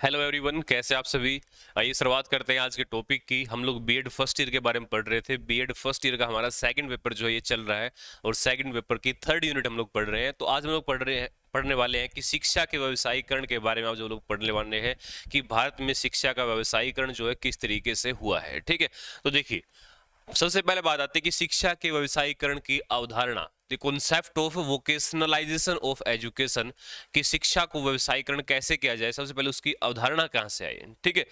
Hello everyone, कैसे आप सभी। आइए शुरुआत करते हैं आज के टॉपिक की। हम लोग बीएड फर्स्ट ईयर के बारे में पढ़ रहे थे। बीएड फर्स्ट ईयर का हमारा सेकंड पेपर जो है ये चल रहा है और सेकंड पेपर की थर्ड यूनिट हम लोग पढ़ रहे हैं। तो आज हम लोग पढ़ने वाले हैं कि शिक्षा के व्यवसायीकरण के बारे में। आप जो लोग पढ़ने वाले हैं कि भारत में शिक्षा का व्यवसायीकरण जो है किस तरीके से हुआ है। ठीक है, तो देखिए, सबसे पहले बात आती है कि शिक्षा के व्यवसायीकरण की अवधारणा, the concept of vocationalisation of education, कि शिक्षा को व्यवसायीकरण कैसे किया जाए। सबसे पहले उसकी अवधारणा कहाँ से आई। ठीक है,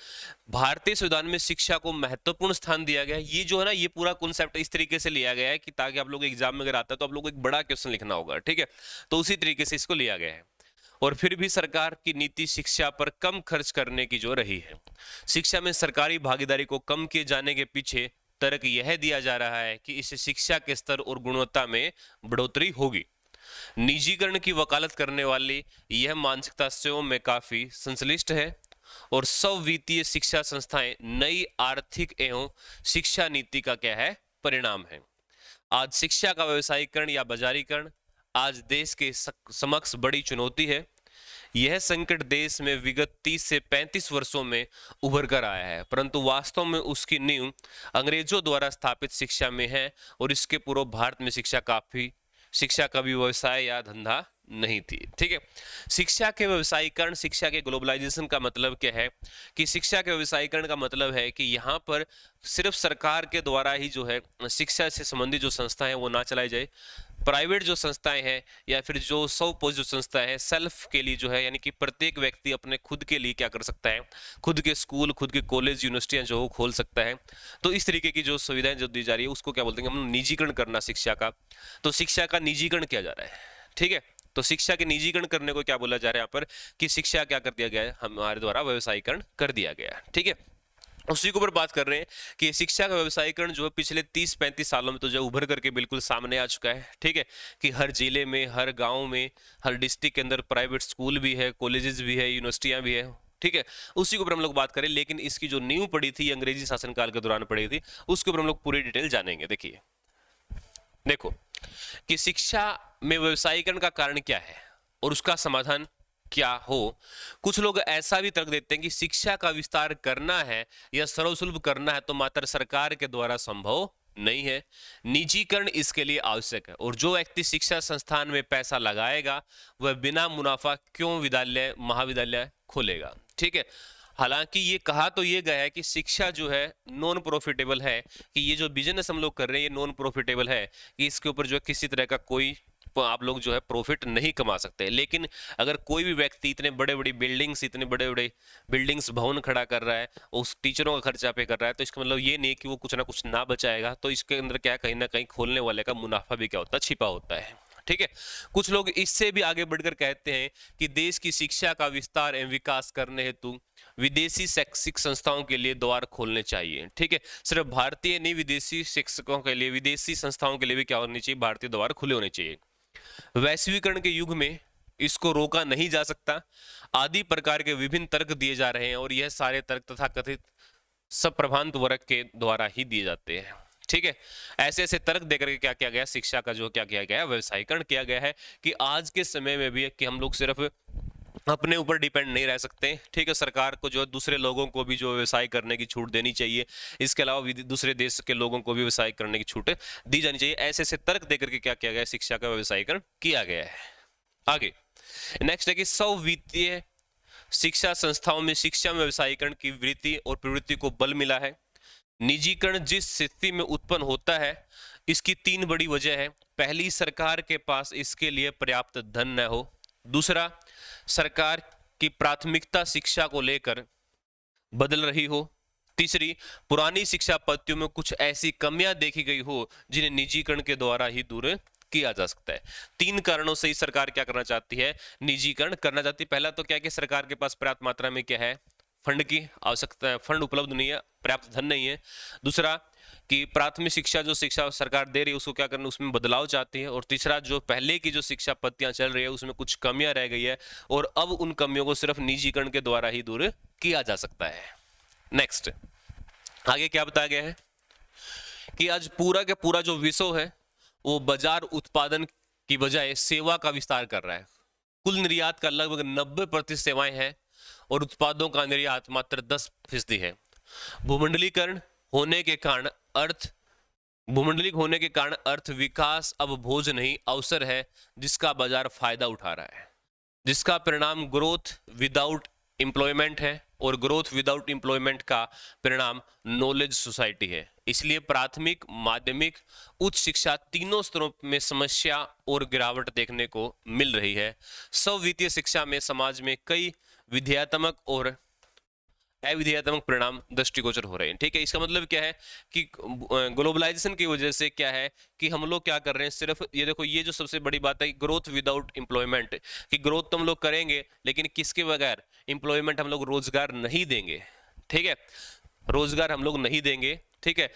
भारतीय संविधान में शिक्षा को महत्वपूर्ण स्थान दिया गया है। ये जो है ना, ये पूरा कॉन्सेप्ट इस तरीके से लिया गया है कि ताकि आप लोग एग्जाम में अगर आता है तो आप लोग को एक बड़ा क्वेश्चन लिखना होगा। ठीक है, तो उसी तरीके से इसको लिया गया है। और फिर भी सरकार की नीति शिक्षा पर कम खर्च करने की जो रही है। शिक्षा में सरकारी भागीदारी को कम किए जाने के पीछे तर्क यह दिया जा रहा है कि इससे शिक्षा के स्तर और गुणवत्ता में बढ़ोतरी होगी। निजीकरण की वकालत करने वाली यह मानसिकता स्वयं में काफी संश्लिष्ट है और स्व-वित्तीय शिक्षा संस्थाएं नई आर्थिक एवं शिक्षा नीति का क्या है, परिणाम है। आज शिक्षा का व्यवसायीकरण या बाजारीकरण आज देश के समक्ष बड़ी चुनौती है। यह संकट देश में विगत 30 से 35 वर्षों में उभर कर आया है, परंतु वास्तव में उसकी नींव अंग्रेजों द्वारा स्थापित शिक्षा में है और इसके पूर्व भारत में शिक्षा का भी व्यवसाय या धंधा नहीं थी। ठीक है, शिक्षा के व्यवसायीकरण, शिक्षा के ग्लोबलाइजेशन का मतलब क्या है कि शिक्षा के व्यवसायीकरण का मतलब है कि यहाँ पर सिर्फ सरकार के द्वारा ही जो है शिक्षा से संबंधित जो संस्थाएं हैं वो ना चलाई जाए। प्राइवेट जो संस्थाएं हैं या फिर जो स्वपोषित जो संस्थाएं हैं, सेल्फ के लिए जो है, यानी कि प्रत्येक व्यक्ति अपने खुद के लिए क्या कर सकता है, खुद के स्कूल, खुद के कॉलेज, यूनिवर्सिटियां जो वो खोल सकता है। तो इस तरीके की जो सुविधाएं जो दी जा रही है उसको क्या बोलते हैं हम, निजीकरण करना शिक्षा का। तो शिक्षा का निजीकरण किया जा रहा है। ठीक है, तो शिक्षा के निजीकरण करने को क्या बोला जा रहा है यहाँ पर कि शिक्षा क्या कर दिया गया है, हमारे द्वारा व्यवसायीकरण कर दिया गया है। ठीक है, उसी के ऊपर बात कर रहे हैं कि शिक्षा का व्यवसायीकरण जो है पिछले 30-35 सालों में तो जो उभर करके बिल्कुल सामने आ चुका है। ठीक है, कि हर जिले में, हर गांव में, हर डिस्ट्रिक्ट के अंदर प्राइवेट स्कूल भी है, कॉलेजेस भी है, यूनिवर्सिटियां भी है। ठीक है, उसी के ऊपर हम लोग बात करें, लेकिन इसकी जो नींव पड़ी थी अंग्रेजी शासनकाल के दौरान पड़ी थी, उसके ऊपर हम लोग पूरी डिटेल जानेंगे। देखिए, देखो कि शिक्षा में व्यवसायीकरण का कारण क्या है और उसका समाधान क्या हो। कुछ लोग ऐसा भी तर्क देते हैं कि शिक्षा का विस्तार करना है या सर्वसुलभ करना है तो मात्र सरकार के द्वारा संभव नहीं है, निजीकरण इसके लिए आवश्यक है। और जो व्यक्ति शिक्षा संस्थान में पैसा लगाएगा वह बिना मुनाफा क्यों विद्यालय महाविद्यालय खोलेगा। ठीक है, हालांकि ये कहा तो ये गया है कि शिक्षा जो है नॉन प्रॉफिटेबल है, कि ये जो बिजनेस हम लोग कर रहे हैं ये नॉन प्रॉफिटेबल है, कि इसके ऊपर जो है किसी तरह का कोई आप लोग जो है प्रॉफिट नहीं कमा सकते। लेकिन अगर कोई भी व्यक्ति इतने बड़े बड़े बिल्डिंग्स भवन खड़ा कर रहा है, उस टीचरों का खर्चा पे कर रहा है, तो इसका मतलब ये नहीं कि वो कुछ ना कुछ ना बचाएगा। तो इसके अंदर क्या, कहीं ना कहीं खोलने वाले का मुनाफा भी क्या होता है, छिपा होता है। ठीक है, कुछ लोग इससे भी आगे बढ़कर कहते हैं कि देश की शिक्षा का विस्तार एवं विकास करने हेतु विदेशी शैक्षिक संस्थाओं के लिए द्वार खोलने चाहिए। ठीक है, सिर्फ भारतीय नहीं, विदेशी शिक्षकों के लिए, विदेशी संस्थाओं के लिए भी क्या होनी चाहिए, भारतीय द्वार खुले होने चाहिए। वैश्वीकरण के युग में इसको रोका नहीं जा सकता। आदि प्रकार के विभिन्न तर्क दिए जा रहे हैं और यह सारे तर्क तथाकथित सप्रभांत वर्ग के द्वारा ही दिए जाते हैं। ठीक है, ऐसे ऐसे तर्क देकर के क्या किया गया, शिक्षा का जो क्या किया गया है, व्यवसायीकरण किया गया है। कि आज के समय में भी कि हम लोग सिर्फ अपने ऊपर डिपेंड नहीं रह सकते। ठीक है, सरकार को जो है दूसरे लोगों को भी जो व्यवसाय करने की छूट देनी चाहिए। इसके अलावा दूसरे देश के लोगों को भी व्यवसाय करने की छूट दी जानी चाहिए। ऐसे ऐसे तर्क देकर के क्या किया गया है, शिक्षा का व्यवसायीकरण किया गया है। आगे नेक्स्ट है कि स्व-वित्तीय शिक्षा संस्थाओं में शिक्षा में व्यवसायीकरण की वृत्ति और प्रवृत्ति को बल मिला है। निजीकरण जिस स्थिति में उत्पन्न होता है इसकी 3 बड़ी वजह है। पहली, सरकार के पास इसके लिए पर्याप्त धन न हो। दूसरा, सरकार की प्राथमिकता शिक्षा को लेकर बदल रही हो। तीसरी, पुरानी शिक्षा पद्धतियों में कुछ ऐसी कमियां देखी गई हो जिन्हें निजीकरण के द्वारा ही दूर किया जा सकता है। 3 कारणों से ही सरकार क्या करना चाहती है, निजीकरण करना चाहती है। पहला तो क्या है कि सरकार के पास पर्याप्त मात्रा में क्या है, फंड की आवश्यकता है, फंड उपलब्ध नहीं है, पर्याप्त धन नहीं है। दूसरा कि प्राथमिक शिक्षा जो शिक्षा सरकार दे रही है उसको क्या करना, उसमें बदलाव चाहती है। और तीसरा, जो पहले की जो शिक्षा पद्धतियां चल रही है उसमें कुछ कमियां रह गई है और अब उन कमियों को सिर्फ निजीकरण के द्वारा ही दूर किया जा सकता है। नेक्स्ट, आगे क्या बताया गया है कि आज पूरा का पूरा जो विश्व है वो बाजार उत्पादन की बजाय सेवा का विस्तार कर रहा है। कुल निर्यात का लगभग 90% सेवाएं हैं और उत्पादों का निर्यात मात्र 10% है। भूमंडलीकरण होने के कारण अर्थ भूमंडलिक होने के कारण अर्थ विकास अब भोज नहीं अवसर है, जिसका बाजार फायदा उठा रहा है, जिसका परिणाम ग्रोथ विदाउट एम्प्लॉयमेंट है, और ग्रोथ विदाउट एम्प्लॉयमेंट का परिणाम नॉलेज सोसाइटी है। इसलिए प्राथमिक, माध्यमिक, उच्च शिक्षा तीनों स्तरों में समस्या और गिरावट देखने को मिल रही है। स्व-वित्तीय शिक्षा में समाज में कई विधेयात्मक और अविधेयात्मक परिणाम दृष्टिगोचर हो रहे हैं। ठीक है, इसका मतलब क्या है कि ग्लोबलाइजेशन की वजह से क्या है कि हम लोग क्या कर रहे हैं, सिर्फ ये देखो, ये जो सबसे बड़ी बात है कि ग्रोथ विदाउट एम्प्लॉयमेंट, कि ग्रोथ तो हम लोग करेंगे लेकिन किसके बगैर, एम्प्लॉयमेंट, हम लोग रोजगार नहीं देंगे। ठीक है, रोजगार हम लोग नहीं देंगे। ठीक है,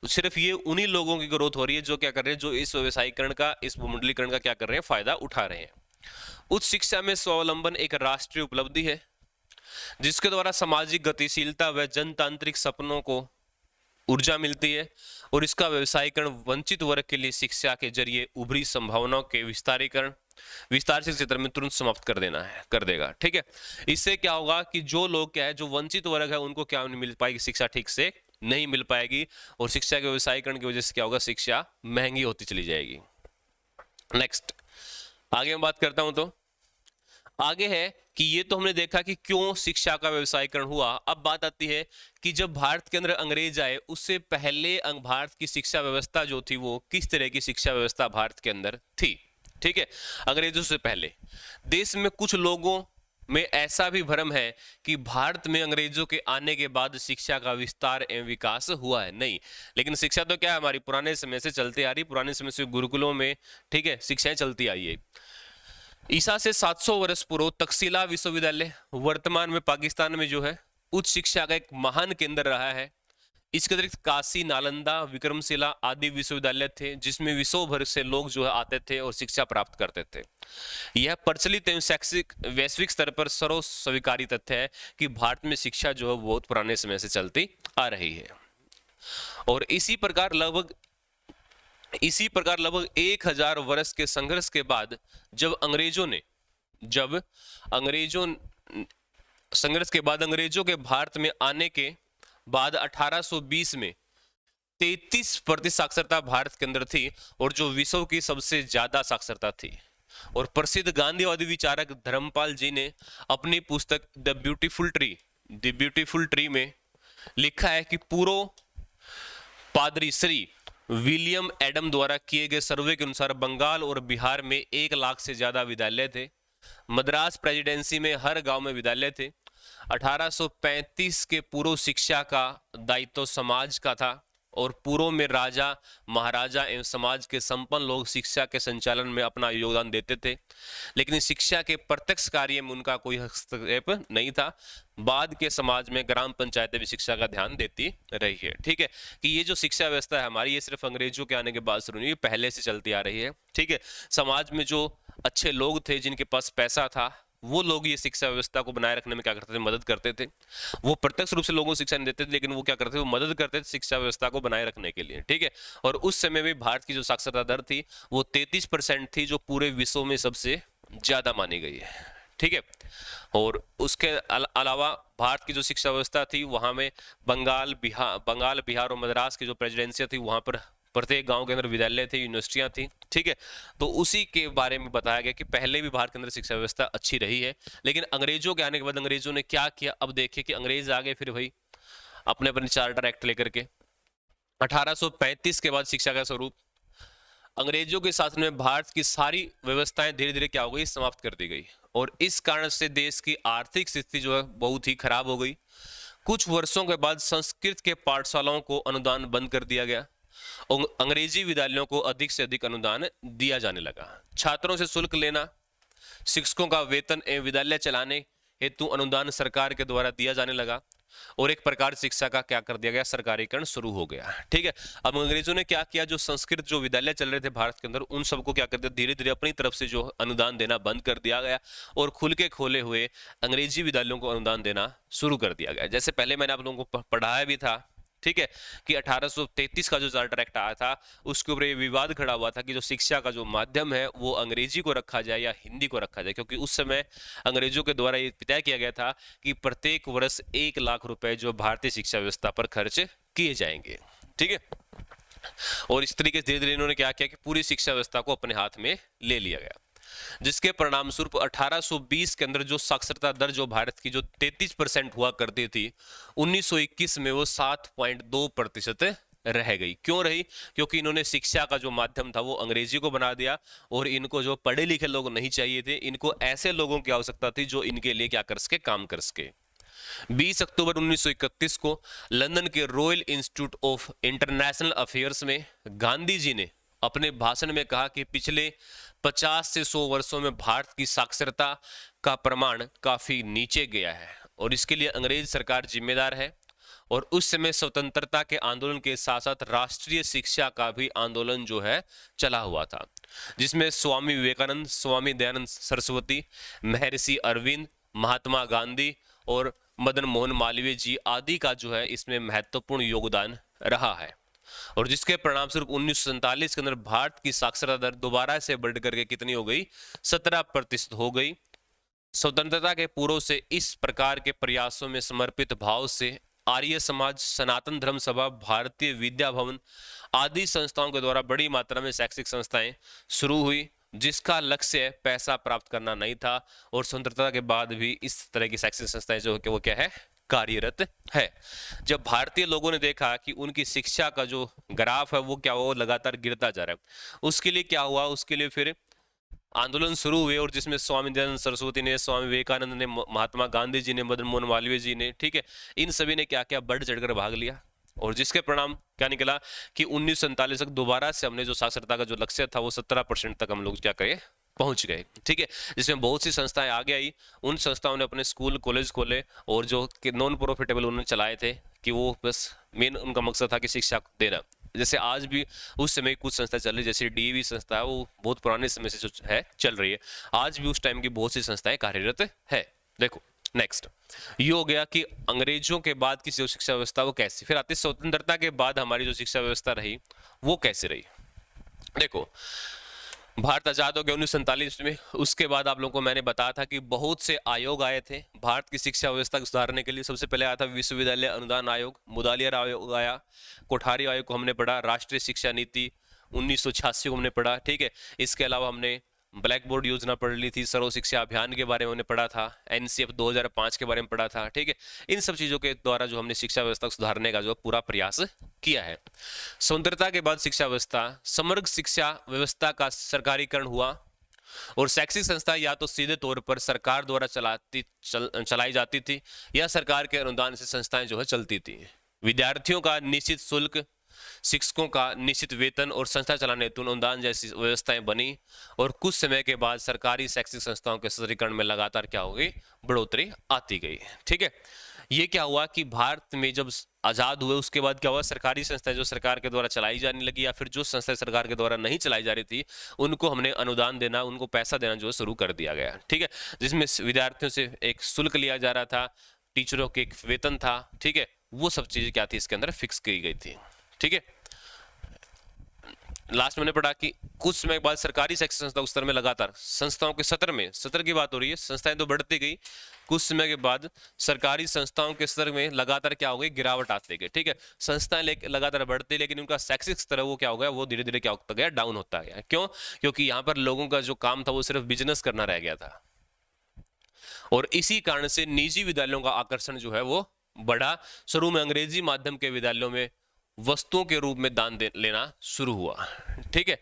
सिर्फ ये उन्हीं लोगों की ग्रोथ हो रही है जो क्या कर रहे हैं, जो इस व्यवसायीकरण का, इस भूमंडलीकरण का क्या कर रहे हैं, फायदा उठा रहे हैं। उच्च शिक्षा में स्वावलंबन एक राष्ट्रीय उपलब्धि है, जिसके द्वारा सामाजिक गतिशीलता व जनतांत्रिक सपनों को ऊर्जा मिलती है, और इसका व्यवसायीकरण वंचित वर्ग के लिए शिक्षा के जरिए उभरी संभावनाओं के विस्तारशील क्षेत्र में तुरंत समाप्त कर देगा। ठीक है, इससे क्या होगा कि जो लोग क्या है, जो वंचित वर्ग है, उनको क्या नहीं मिल पाएगी, शिक्षा ठीक से नहीं मिल पाएगी, और शिक्षा के व्यवसायीकरण की वजह से क्या होगा, शिक्षा महंगी होती चली जाएगी। नेक्स्ट, आगे मैं बात करता हूं तो आगे है कि ये तो हमने देखा कि क्यों शिक्षा का व्यवसायीकरण हुआ। अब बात आती है कि जब भारत के अंदर अंग्रेज आए, उससे पहले भारत की शिक्षा व्यवस्था जो थी, वो किस तरह की शिक्षा व्यवस्था भारत के अंदर थी। ठीक है, अंग्रेजों से पहले देश में कुछ लोगों में ऐसा भी भ्रम है कि भारत में अंग्रेजों के आने के बाद शिक्षा का विस्तार एवं विकास हुआ है। नहीं, लेकिन शिक्षा तो क्या है, हमारी पुराने समय से चलती आ रही, पुराने समय से गुरुकुलों में, ठीक है, शिक्षाएं चलती आई है। ईसा से 700 वर्ष पूर्व तक्षशिला विश्वविद्यालय वर्तमान में पाकिस्तान में जो है उच्च शिक्षा का एक महान केंद्र रहा है। इसके अतिरिक्त काशी, नालंदा, विक्रमशिला आदि विश्वविद्यालय थे, जिसमें विश्व भर से लोग जो है आते थे और शिक्षा प्राप्त करते थे। यह प्रचलित एवं शैक्षिक वैश्विक स्तर पर सर्व स्वीकारी तथ्य है कि भारत में शिक्षा जो है बहुत पुराने समय से चलती आ रही है। और इसी प्रकार लगभग 1000 वर्ष के संघर्ष के बाद जब अंग्रेजों के भारत में आने के बाद 1820 में 33% साक्षरता भारत के अंदर थी, और जो विश्व की सबसे ज्यादा साक्षरता थी। और प्रसिद्ध गांधीवादी विचारक धर्मपाल जी ने अपनी पुस्तक द ब्यूटीफुल ट्री में लिखा है कि पूर्व पादरी श्री विलियम एडम द्वारा किए गए सर्वे के अनुसार बंगाल और बिहार में 1 लाख से ज्यादा विद्यालय थे। मद्रास प्रेसिडेंसी में हर गांव में विद्यालय थे। 1835 के पूर्व शिक्षा का दायित्व समाज का था, और पूर्व में राजा, महाराजा एवं समाज के संपन्न लोग शिक्षा के संचालन में अपना योगदान देते थे, लेकिन शिक्षा के प्रत्यक्ष कार्य में उनका कोई हस्तक्षेप नहीं था। बाद के समाज में ग्राम पंचायतें भी शिक्षा का ध्यान देती रही है। ठीक है, कि ये जो शिक्षा व्यवस्था है हमारी, ये सिर्फ अंग्रेजों के आने के बाद शुरू नहीं, पहले से चलती आ रही है। ठीक है, समाज में जो अच्छे लोग थे, जिनके पास पैसा था, वो लोग ये शिक्षा व्यवस्था को बनाए रखने में क्या करते थे, मदद करते थे। वो प्रत्यक्ष रूप से लोगों को शिक्षा नहीं देते थे, लेकिन वो क्या करते थे, वो मदद करते थे शिक्षा व्यवस्था को बनाए रखने के लिए। ठीक है, और उस समय में भारत की जो साक्षरता दर थी वो 33% थी, जो पूरे विश्व में सबसे ज्यादा मानी गई है। ठीक है, और उसके अलावा भारत की जो शिक्षा व्यवस्था थी, वहां में बंगाल, बिहार और मद्रास की जो प्रेसिडेंसियां थी, वहां पर प्रत्येक गांव के अंदर विद्यालय थे, यूनिवर्सिटियां थी। ठीक है, तो उसी के बारे में बताया गया कि पहले भी भारत के अंदर शिक्षा व्यवस्था अच्छी रही है, लेकिन अंग्रेजों के आने के बाद अंग्रेजों ने क्या किया। अब देखिए कि अंग्रेज आ गए फिर भाई अपने चार्टर एक्ट लेकर के। 1835 के बाद शिक्षा का स्वरूप, अंग्रेजों के शासन में भारत की सारी व्यवस्थाएं धीरे धीरे क्या हो गई, समाप्त कर दी गई, और इस कारण से देश की आर्थिक स्थिति जो है बहुत ही खराब हो गई। कुछ वर्षों के बाद संस्कृत के पाठशालाओं को अनुदान बंद कर दिया गया, और अंग्रेजी विद्यालयों को अधिक से अधिक अनुदान दिया जाने लगा। छात्रों से शुल्क लेना, शिक्षकों का वेतन एवं विद्यालय चलाने हेतु अनुदान सरकार के द्वारा दिया जाने लगा, और एक प्रकार शिक्षा का क्या कर दिया गया, सरकारीकरण शुरू हो गया। ठीक है, अब अंग्रेजों ने क्या किया, जो संस्कृत जो विद्यालय चल रहे थे भारत के अंदर, उन सबको क्या कर दिया, धीरे धीरे अपनी तरफ से जो अनुदान देना बंद कर दिया गया, और खुल के खोले हुए अंग्रेजी विद्यालयों को अनुदान देना शुरू कर दिया गया। जैसे पहले मैंने आप लोगों को पढ़ाया भी था ठीक है, कि 1833 का जो चार्टर एक्ट आया था उसके ऊपर ये विवाद खड़ा हुआ था कि जो शिक्षा का जो माध्यम है वो अंग्रेजी को रखा जाए या हिंदी को रखा जाए, क्योंकि उस समय अंग्रेजों के द्वारा ये तय किया गया था कि प्रत्येक वर्ष 1 लाख रुपए जो भारतीय शिक्षा व्यवस्था पर खर्च किए जाएंगे। ठीक है, और इस तरीके से धीरे धीरे इन्होंने क्या किया कि पूरी शिक्षा व्यवस्था को अपने हाथ में ले लिया गया, जिसके परिणाम स्वरूप 1820 के अंदर जो साक्षरता दर जो भारत की जो 33% हुआ करती थी, 1921 में वो 7.2% रह गई। क्यों रही? क्योंकि इन्होंने शिक्षा का जो माध्यम था वो अंग्रेजी को बना दिया, और इनको जो पढ़े लिखे लोग नहीं चाहिए थे, इनको ऐसे लोगों की आवश्यकता थी जो इनके लिए क्या कर सके, काम कर सके। 20 अक्टूबर 1931 को लंदन के royal institute of international affairs में गांधी जी ने अपने भाषण में कहा कि पिछले 50 से 100 वर्षों में भारत की साक्षरता का प्रमाण काफी नीचे गया है और इसके लिए अंग्रेज सरकार जिम्मेदार है। और उस समय स्वतंत्रता के आंदोलन के साथ साथ राष्ट्रीय शिक्षा का भी आंदोलन जो है चला हुआ था, जिसमें स्वामी विवेकानंद, स्वामी दयानंद सरस्वती, महर्षि अरविंद, महात्मा गांधी और मदन मोहन मालवीय जी आदि का जो है इसमें महत्वपूर्ण योगदान रहा है। और जिसके परिणाम स्वरूप 1947 के अंदर भारत की साक्षरता दर दोबारा से बढ़ करके कितनी हो गई, 17% हो गई। स्वतंत्रता के पूर्व से इस प्रकार के प्रयासों में समर्पित भाव से आर्य समाज, सनातन धर्म सभा, भारतीय विद्या भवन आदि संस्थाओं के द्वारा बड़ी मात्रा में शैक्षिक संस्थाएं शुरू हुई, जिसका लक्ष्य पैसा प्राप्त करना नहीं था। और स्वतंत्रता के बाद भी इस तरह की शैक्षिक संस्थाएं जो कि वो क्या है, कार्यरत है। जब भारतीय लोगों ने देखा कि उनकी शिक्षा का जो ग्राफ है वो क्या हुआ, वो लगातार गिरता जा रहा है, उसके लिए क्या हुआ, उसके लिए फिर आंदोलन शुरू हुए, और जिसमें स्वामी दयानंद सरस्वती ने, स्वामी विवेकानंद ने, महात्मा गांधी जी ने, मदन मोहन मालवीय जी ने, ठीक है, इन सभी ने क्या क्या बढ़ चढ़कर भाग लिया। और जिसके परिणाम क्या निकला कि 1947 तक दोबारा से हमने जो साक्षरता का जो लक्ष्य था वो 17% तक हम लोग क्या करें, पहुंच गए। ठीक है, जिसमें बहुत सी संस्थाएं आगे आई, उन संस्थाओं ने अपने स्कूल कॉलेज खोले और जो नॉन प्रॉफिटेबल उन्होंने चलाए थे कि वो बस मेन उनका मकसद था कि शिक्षा देना। जैसे आज भी उस समय कुछ संस्था चल रही, जैसे डीएवी संस्था है, वो बहुत पुराने समय से जो है चल रही है, आज भी उस टाइम की बहुत सी संस्थाएं कार्यरत है। देखो नेक्स्ट ये हो गया कि अंग्रेजों के बाद की जो शिक्षा व्यवस्था वो कैसी, फिर आती स्वतंत्रता के बाद हमारी जो शिक्षा व्यवस्था रही वो कैसे रही। देखो भारत आजाद हो गया 1947 में, उसके बाद आप लोगों को मैंने बताया था कि बहुत से आयोग आए थे भारत की शिक्षा व्यवस्था को सुधारने के लिए। सबसे पहले आया था विश्वविद्यालय अनुदान आयोग, मुदालियर आयोग आया, कोठारी आयोग को हमने पढ़ा, राष्ट्रीय शिक्षा नीति 1986 को हमने पढ़ा। ठीक है, इसके अलावा हमने ब्लैक बोर्ड योजना पढ़ ली थी, सर्व शिक्षा अभियान के बारे में हमने पढ़ा था, एनसीएफ 2005 के बारे में पढ़ा था। ठीक है, इन सब चीजों के द्वारा जो हमने शिक्षा व्यवस्था को सुधारने का जो पूरा प्रयास किया है। स्वतंत्रता के बाद शिक्षा व्यवस्था, समग्र शिक्षा व्यवस्था का सरकारीकरण हुआ और शैक्षिक संस्था या तो सीधे तौर पर सरकार द्वारा चलाई जाती थी या सरकार के अनुदान से संस्थाएं जो है चलती थी। विद्यार्थियों का निश्चित शुल्क, शिक्षकों का निश्चित वेतन और संस्था चलाने हेतु अनुदान जैसी व्यवस्थाएं बनी। और कुछ समय के बाद सरकारी शैक्षिक संस्थाओं के सदरीकरण में लगातार क्या हो गई, बढ़ोतरी आती गई। ठीक है, ये क्या हुआ कि भारत में जब आजाद हुए उसके बाद क्या हुआ, सरकारी संस्थाएं जो सरकार के द्वारा चलाई जाने लगी या फिर जो संस्थाएं सरकार के द्वारा नहीं चलाई जा रही थी उनको हमने अनुदान देना, उनको पैसा देना जो है शुरू कर दिया गया। ठीक है, जिसमें विद्यार्थियों से एक शुल्क लिया जा रहा था, टीचरों के एक वेतन था। ठीक है, वो सब चीजें क्या थी इसके अंदर फिक्स की गई थी। ठीक है, लास्ट मैंने पढ़ा कि कुछ समय बाद सरकारी शैक्षिक संस्था स्तर में लगातार संस्थाओं के सत्र की बात हो रही है, संस्थाएं तो बढ़ती गई, कुछ समय के बाद सरकारी संस्थाओं के स्तर में लगातार क्या हो गई, गिरावट आती गई। ठीक है, संस्थाएं लगातार बढ़ती, लेकिन उनका शैक्षिक स्तर वो क्या हो गया, वो धीरे धीरे क्या होता गया, डाउन होता गया। क्यों? क्योंकि यहाँ पर लोगों का जो काम था वो सिर्फ बिजनेस करना रह गया था, और इसी कारण से निजी विद्यालयों का आकर्षण जो है वो बढ़ा। शुरू में अंग्रेजी माध्यम के विद्यालयों में वस्तुओं के रूप में दान लेना शुरू हुआ। ठीक है,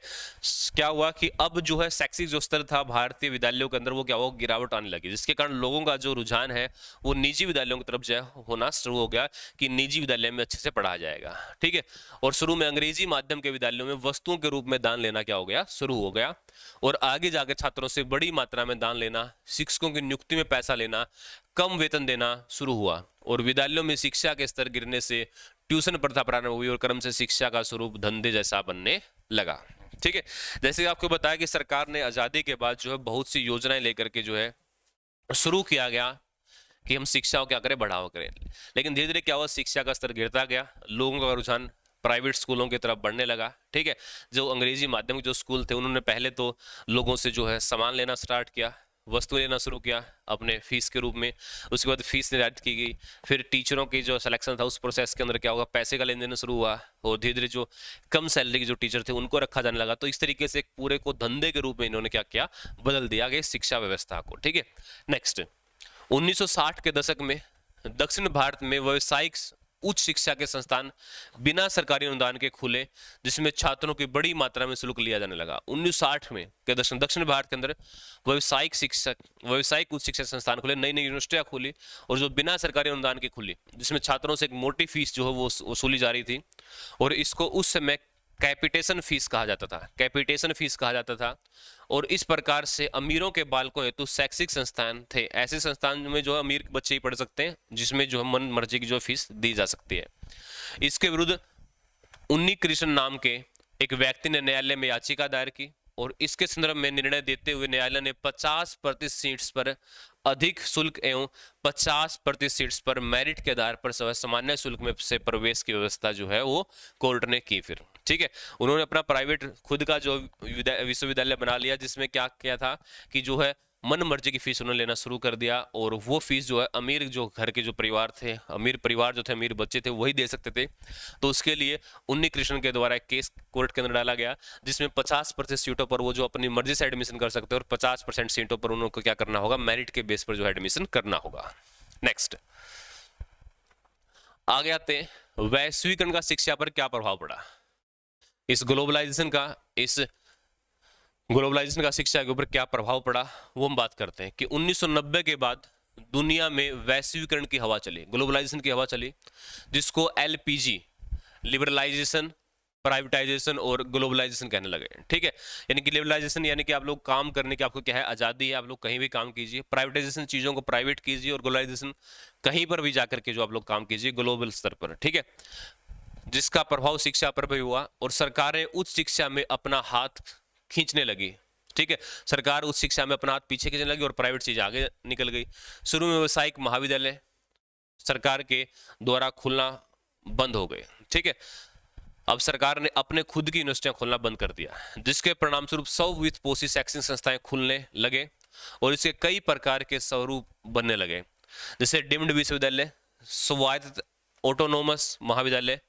क्या हुआ कि अब जो है शैक्षिक जो स्तर था भारतीय विद्यालयों के अंदर वो क्या हुआ, गिरावट आने लगी, जिसके कारण लोगों का जो रुझान है वो निजी विद्यालयों की तरफ जो होना शुरू हो गया कि निजी विद्यालय में अच्छे से पढ़ा जाएगा। ठीक है, और शुरू में अंग्रेजी माध्यम के विद्यालयों में वस्तुओं के रूप में दान लेना क्या हो गया, शुरू हो गया, और आगे जाकर छात्रों से बड़ी मात्रा में दान लेना, शिक्षकों की नियुक्ति में पैसा लेना, कम वेतन देना शुरू हुआ, और विद्यालयों में शिक्षा के स्तर गिरने से ट्यूशन प्रथा प्रारंभ हुई और क्रम से शिक्षा का स्वरूप धंधे जैसा बनने लगा। ठीक है, जैसे आपको बताया कि सरकार ने आजादी के बाद जो है बहुत सी योजनाएं लेकर के जो है शुरू किया गया कि हम शिक्षा को क्या करें, बढ़ावा करें। लेकिन धीरे धीरे क्या हुआ, शिक्षा का स्तर गिरता गया, लोगों का रुझान प्राइवेट स्कूलों की तरफ बढ़ने लगा। ठीक है, जो अंग्रेजी माध्यम के जो स्कूल थे उन्होंने पहले तो लोगों से जो है सामान लेना स्टार्ट किया, वस्तु लेना शुरू किया अपने फीस के रूप में। उसके बाद फीस निर्धारित की गई, फिर टीचरों की जो सिलेक्शन था उस प्रोसेस के अंदर क्या होगा, पैसे का लेन देन शुरू हुआ, और धीरे धीरे जो कम सैलरी के जो टीचर थे उनको रखा जाने लगा। तो इस तरीके से एक पूरे को धंधे के रूप में इन्होंने क्या किया, बदल दिया गया शिक्षा व्यवस्था को। ठीक है, नेक्स्ट 1960 के दशक में दक्षिण भारत में व्यावसायिक उच्च शिक्षा के संस्थान बिना सरकारी अनुदान के खुले, जिसमें छात्रों की बड़ी मात्रा में शुल्क लिया जाने लगा। 1960 में के दक्षिण भारत के अंदर व्यावसायिक उच्च शिक्षा संस्थान खुले, नई नई यूनिवर्सिटियां खुली, और जो बिना सरकारी अनुदान की खुली, जिसमें छात्रों से एक मोटी फीस जो है वो वसूली जा रही थी, और इसको उस समय कैपिटेशन फीस कहा जाता था, कैपिटेशन फीस कहा जाता था। और इस प्रकार से अमीरों के बालकों हेतु शैक्षिक संस्थान थे, ऐसे संस्थान में जो अमीर बच्चे ही पढ़ सकते हैं, जिसमें जो मन मर्जी की जो फीस दी जा सकती है। इसके विरुद्ध उन्नी कृष्ण नाम के एक व्यक्ति ने न्यायालय में याचिका दायर की, और इसके संदर्भ में निर्णय देते हुए न्यायालय ने 50% सीट्स पर अधिक शुल्क एवं 50% सीट्स पर मेरिट के आधार पर सामान्य शुल्क में से प्रवेश की व्यवस्था जो है वो कोर्ट ने की फिर। ठीक है, उन्होंने अपना प्राइवेट खुद का जो विश्वविद्यालय बना लिया, जिसमें क्या किया था कि जो है मन मर्जी की फीस उन्होंने लेना शुरू कर दिया, और वो फीस जो है अमीर जो घर के जो परिवार थे, अमीर परिवार जो थे, अमीर बच्चे थे, वही दे सकते थे। तो उसके लिए उन्नी कृष्ण के द्वारा एक केस कोर्ट के अंदर डाला गया, जिसमें 50% सीटों पर वो जो अपनी मर्जी से एडमिशन कर सकते हैं, और 50% सीटों पर उनको क्या करना होगा, मेरिट के बेस पर जो एडमिशन करना होगा। नेक्स्ट आगे आते हैं, वैश्वीकरण का शिक्षा पर क्या प्रभाव पड़ा। इस ग्लोबलाइजेशन का शिक्षा के ऊपर क्या प्रभाव पड़ा, वो हम बात करते हैं। कि 1990 के बाद दुनिया में वैश्वीकरण की हवा चली, ग्लोबलाइजेशन की हवा चली, जिसको LPG, लिबरलाइजेशन, प्राइवेटाइजेशन और ग्लोबलाइजेशन कहने लगे। ठीक है, यानी कि लिबरलाइजेशन यानी कि आप लोग काम करने की आपको क्या है, आज़ादी है, आप लोग कहीं भी काम कीजिए। प्राइवेटाइजेशन चीज़ों को प्राइवेट कीजिए, और ग्लोबलाइजेशन कहीं पर भी जाकर के जो आप लोग काम कीजिए ग्लोबल स्तर पर। ठीक है, जिसका प्रभाव शिक्षा पर भी हुआ, और सरकारें उच्च शिक्षा में अपना हाथ खींचने लगी। ठीक है, सरकार उच्च शिक्षा में अपना हाथ पीछे खींचने लगी और प्राइवेट चीज आगे निकल गई। शुरू में व्यावसायिक महाविद्यालय सरकार के द्वारा खुलना बंद हो गए। ठीक है, अब सरकार ने अपने खुद की यूनिवर्सिटियां खोलना बंद कर दिया, जिसके परिणाम स्वरूप वित्त पोषित शैक्षणिक संस्थाएं खुलने लगे, और इसके कई प्रकार के स्वरूप बनने लगे, जैसे डिम्ड विश्वविद्यालय, स्वायत्त ऑटोनोमस महाविद्यालय,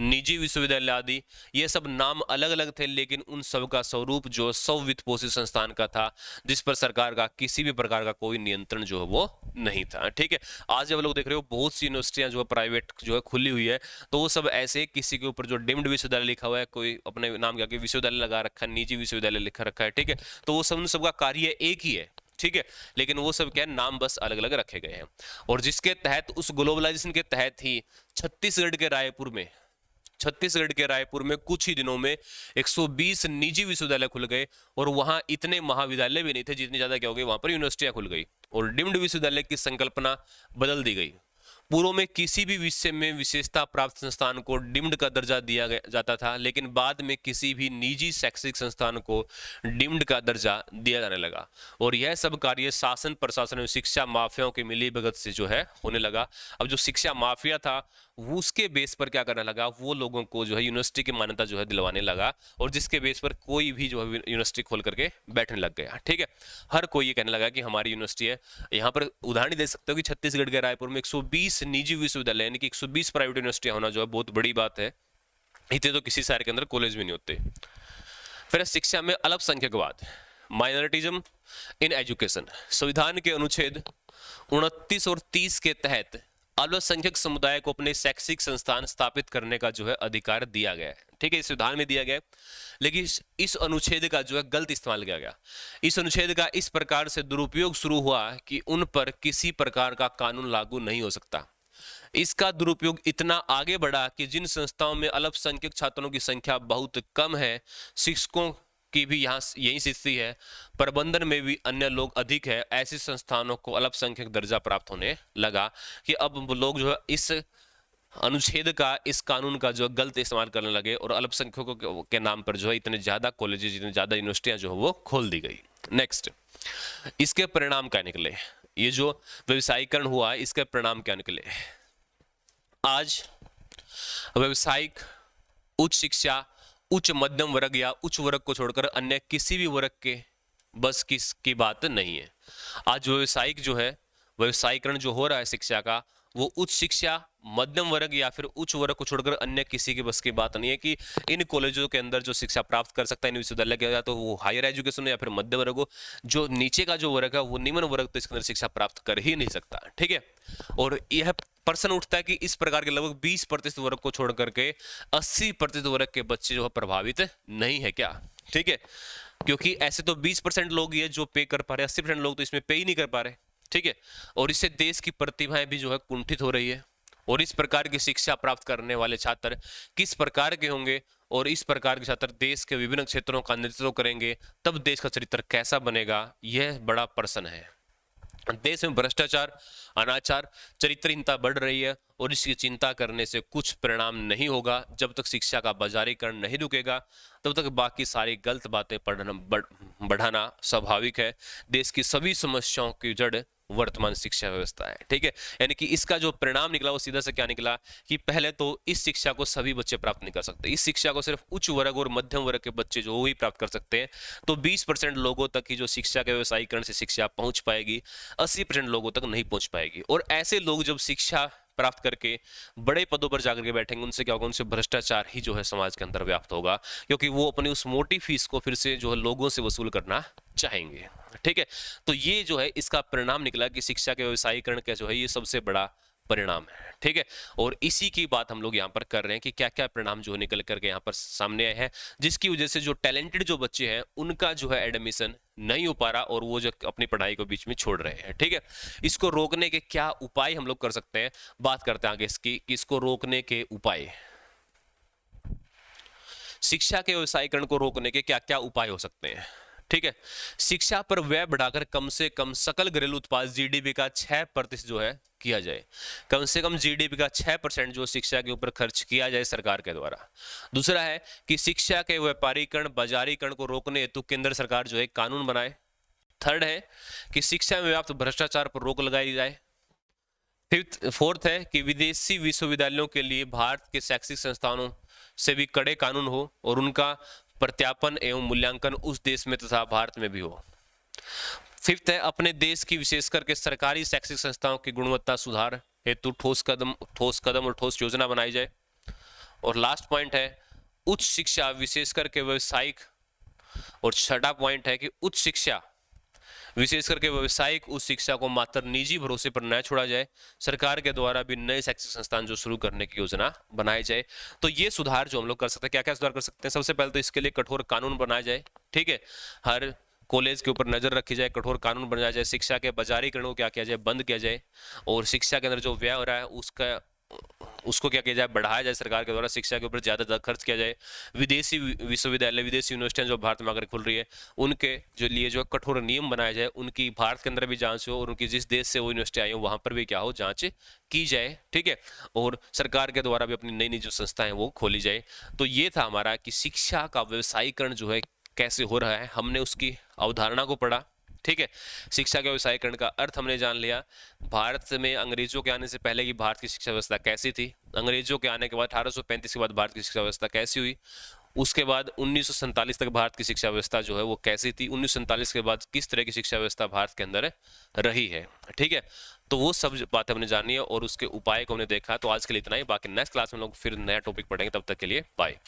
निजी विश्वविद्यालय आदि। ये सब नाम अलग अलग थे, लेकिन उन सब का स्वरूप जो वित्त पोषित संस्थान का था, जिस पर सरकार का किसी भी प्रकार का कोई नियंत्रण जो है वो नहीं था। ठीक है, आज जब लोग देख रहे हो बहुत सी यूनिवर्सिटियां जो है प्राइवेट जो है खुली हुई है, तो वो सब ऐसे किसी के ऊपर जो डिम्ड विश्वविद्यालय लिखा हुआ है, कोई अपने नाम के आगे विश्वविद्यालय लगा रखा है, निजी विश्वविद्यालय लिखा रखा है। ठीक है, तो वो सब उन सबका कार्य एक ही है। ठीक है, लेकिन वो सब क्या है, नाम बस अलग अलग रखे गए हैं। और जिसके तहत उस ग्लोबलाइजेशन के तहत ही छत्तीसगढ़ के रायपुर में कुछ ही दिनों में 120 निजी विश्वविद्यालय खुल गए, और वहां इतने महाविद्यालय भी नहीं थे, जितनी ज्यादा क्या हो गई, वहां पर यूनिवर्सिटियां खुल गई, और डिम्ड विश्वविद्यालय की संकल्पना बदल दी गई। पूर्व में किसी भी विषय में विशेषता प्राप्त संस्थान को डिम्ड का दर्जा दिया जाता था, लेकिन बाद में किसी भी निजी शैक्षिक संस्थान को डिम्ड का दर्जा दिया जाने लगा, और यह सब कार्य शासन प्रशासन और शिक्षा माफियाओं के मिलीभगत से जो है होने लगा। अब जो शिक्षा माफिया था वो उसके बेस पर क्या करने लगा, वो लोगों को जो है यूनिवर्सिटी की मान्यता जो है दिलवाने लगा, और जिसके बेस पर कोई भी जो है यूनिवर्सिटी खोल करके बैठने लग गया। ठीक है, हर कोई ये कहने लगा कि हमारी यूनिवर्सिटी है। यहाँ पर उदाहरण दे सकते हो कि छत्तीसगढ़ के रायपुर में 120 निजी विश्वविद्यालय यानी कि 120 प्राइवेट यूनिवर्सिटियां होना जो है बहुत बड़ी बात है। इतने तो किसी शहर के अंदर कॉलेज भी नहीं होते। फिर शिक्षा में अल्पसंख्यकवाद, माइनॉरिटिज्म इन एजुकेशन। संविधान के अनुच्छेद 29 और 30 के तहत अल्पसंख्यक समुदाय को अपने शैक्षिक संस्थान स्थापित करने का जो है अधिकार दिया गया है। ठीक है, इस संविधान में दिया गया है, लेकिन इस अनुच्छेद का जो है गलत इस्तेमाल किया गया। इस अनुच्छेद का इस प्रकार से दुरुपयोग शुरू हुआ कि उन पर किसी प्रकार का कानून लागू नहीं हो सकता। इसका दुरुपयोग इतना आगे बढ़ा कि जिन संस्थाओं में अल्पसंख्यक छात्रों की संख्या बहुत कम है, शिक्षकों की भी यहाँ यही स्थिति है, प्रबंधन में भी अन्य लोग अधिक है, ऐसी संस्थानों को अल्पसंख्यक दर्जा प्राप्त होने लगा। कि अब लोग जो है इस अनुच्छेद का, इस कानून का जो गलत इस्तेमाल करने लगे, और अल्पसंख्यकों के नाम पर जो है इतने ज्यादा कॉलेजेस, इतने ज्यादा यूनिवर्सिटियां जो है वो खोल दी गई। नेक्स्ट, इसके परिणाम क्या निकले। ये जो व्यवसायीकरण हुआ है इसके परिणाम क्या निकले। आज व्यवसायिक, उच्च शिक्षा, उच्च मध्यम वर्ग या उच्च वर्ग को छोड़कर अन्य किसी भी वर्ग के बस की बात नहीं है। आज व्यवसायिक जो है, व्यवसायीकरण जो हो रहा है शिक्षा का, वो उच्च शिक्षा, मध्यम वर्ग या फिर उच्च वर्ग को छोड़कर अन्य किसी के बस की बात नहीं है कि इन कॉलेजों के अंदर जो शिक्षा प्राप्त कर सकता है, इन विश्वविद्यालय के, या तो वो हायर एजुकेशन हो या फिर मध्य वर्ग हो, जो नीचे का जो वर्ग है वो निम्न वर्ग तो इसके अंदर शिक्षा प्राप्त कर ही नहीं सकता। ठीक है, और यह प्रश्न उठता है कि इस प्रकार के लगभग 20% वर्ग को छोड़ करके 80% वर्ग के बच्चे जो है प्रभावित नहीं है क्या। ठीक है, क्योंकि ऐसे तो 20% लोग ये जो पे कर पा रहे हैं, 80% लोग तो इसमें पे ही नहीं कर पा रहे। ठीक है, और इससे देश की प्रतिभाएं भी जो है कुंठित हो रही है। और इस प्रकार की शिक्षा प्राप्त करने वाले छात्र किस प्रकार के होंगे, और इस प्रकार के छात्र देश के विभिन्न क्षेत्रों का नेतृत्व करेंगे, तब देश का चरित्र कैसा बनेगा, यह बड़ा प्रश्न है। देश में भ्रष्टाचार, अनाचार, चरित्रहीनता बढ़ रही है और इसकी चिंता करने से कुछ परिणाम नहीं होगा। जब तक शिक्षा का बाजारीकरण नहीं रुकेगा तब तक बाकी सारी गलत बातें बढ़ाना स्वाभाविक है। देश की सभी समस्याओं की जड़ वर्तमान शिक्षा व्यवस्था है। ठीक है, यानी कि इसका जो परिणाम निकला वो सीधा से क्या निकला कि पहले तो इस शिक्षा को सभी बच्चे प्राप्त नहीं कर सकते, इस शिक्षा को सिर्फ उच्च वर्ग और मध्यम वर्ग के बच्चे जो वो ही प्राप्त कर सकते हैं। तो 20% लोगों तक की जो शिक्षा के व्यवसायीकरण से शिक्षा पहुंच पाएगी, 80% लोगों तक नहीं पहुंच पाएगी। और ऐसे लोग जब शिक्षा प्राप्त करके बड़े पदों पर जाकर के बैठेंगे, उनसे क्या होगा, उनसे भ्रष्टाचार ही जो है समाज के अंदर व्याप्त होगा, क्योंकि वो अपनी उस मोटी फीस को फिर से जो है लोगों से वसूल करना चाहेंगे। ठीक है, तो ये जो है इसका परिणाम निकला कि शिक्षा के व्यवसायीकरण का जो है ये सबसे बड़ा परिणाम है। ठीक है, और इसी की बात हम लोग यहाँ पर कर रहे हैं कि क्या क्या परिणाम जो निकल करके यहाँ पर सामने आए हैं, जिसकी वजह से जो टैलेंटेड जो बच्चे हैं उनका जो है एडमिशन नहीं हो पा रहा और वो जो अपनी पढ़ाई को बीच में छोड़ रहे हैं। ठीक है, इसको रोकने के क्या उपाय हम लोग कर सकते हैं, बात करते हैं आगे इसकी कि इसको रोकने के उपाय। शिक्षा के व्यवसायीकरण को रोकने के क्या क्या उपाय हो सकते हैं। ठीक है, शिक्षा पर व्यय बढ़ाकर कम से कम सकल घरेलू उत्पाद जीडीपी का 6% जो है किया जाए। कम से कम जीडीपी का 6% जो शिक्षा के ऊपर खर्च किया जाए सरकार के द्वारा। दूसरा है कि शिक्षा के व्यापारीकरण, बाजारीकरण को रोकने हेतु केंद्र सरकार जो है कानून बनाए। थर्ड है कि शिक्षा में व्याप्त भ्रष्टाचार पर रोक लगाई जाए। फोर्थ है कि विदेशी विश्वविद्यालयों के लिए भारत के शैक्षिक संस्थानों से भी कड़े कानून हो और उनका प्रत्यापन एवं मूल्यांकन उस देश में तथा भारत में भी हो। फिफ्थ है अपने देश की विशेष करके सरकारी शैक्षिक संस्थाओं की गुणवत्ता सुधार हेतु ठोस कदम और ठोस योजना बनाई जाए। और लास्ट पॉइंट है उच्च शिक्षा विशेष करके व्यावसायिक, और छठा पॉइंट है कि उच्च शिक्षा विशेष करके व्यावसायिक उच्च शिक्षा को मात्र निजी भरोसे पर न छोड़ा जाए, सरकार के द्वारा भी नए शैक्षिक संस्थान जो शुरू करने की योजना बनाई जाए। तो ये सुधार जो हम लोग कर सकते हैं, क्या क्या सुधार कर सकते हैं, सबसे पहले तो इसके लिए कठोर कानून बनाया जाए। ठीक है, हर कॉलेज के ऊपर नजर रखी जाए, कठोर कानून बनाया जाए, शिक्षा के बाजारीकरण को क्या किया जाए, बंद किया जाए, और शिक्षा के अंदर जो व्यय हो रहा है उसको क्या किया जाए, बढ़ाया जाए सरकार के द्वारा, शिक्षा के ऊपर ज्यादा खर्च किया जाए। विदेशी विश्वविद्यालय, विदेशी यूनिवर्सिटियां जो भारत में आकर खुल रही है उनके जो लिए जो कठोर नियम बनाए जाए, उनकी भारत के अंदर भी जांच हो और उनकी जिस देश से वो यूनिवर्सिटी आई हो वहां पर भी क्या हो, जांच की जाए। ठीक है, और सरकार के द्वारा भी अपनी नई नई जो संस्थाएं वो खोली जाए। तो ये था हमारा कि शिक्षा का व्यवसायीकरण जो है कैसे हो रहा है, हमने उसकी अवधारणा को पढ़ा। ठीक है, शिक्षा के व्यवसायीकरण का अर्थ हमने जान लिया। भारत में अंग्रेजों के आने से पहले की भारत की शिक्षा व्यवस्था कैसी थी, अंग्रेजों के आने के बाद 1835 के बाद भारत की शिक्षा व्यवस्था कैसी हुई, उसके बाद 1947 तक भारत की शिक्षा व्यवस्था जो है वो कैसी थी, 1947 के बाद किस तरह की शिक्षा व्यवस्था भारत के अंदर रही है। ठीक है, तो वो सब बातें हमने जानी है और उसके उपाय को हमने देखा। तो आज के लिए इतना ही, बाकी नेक्स्ट क्लास में लोग फिर नया टॉपिक पढ़ेंगे। तब तक के लिए बाय।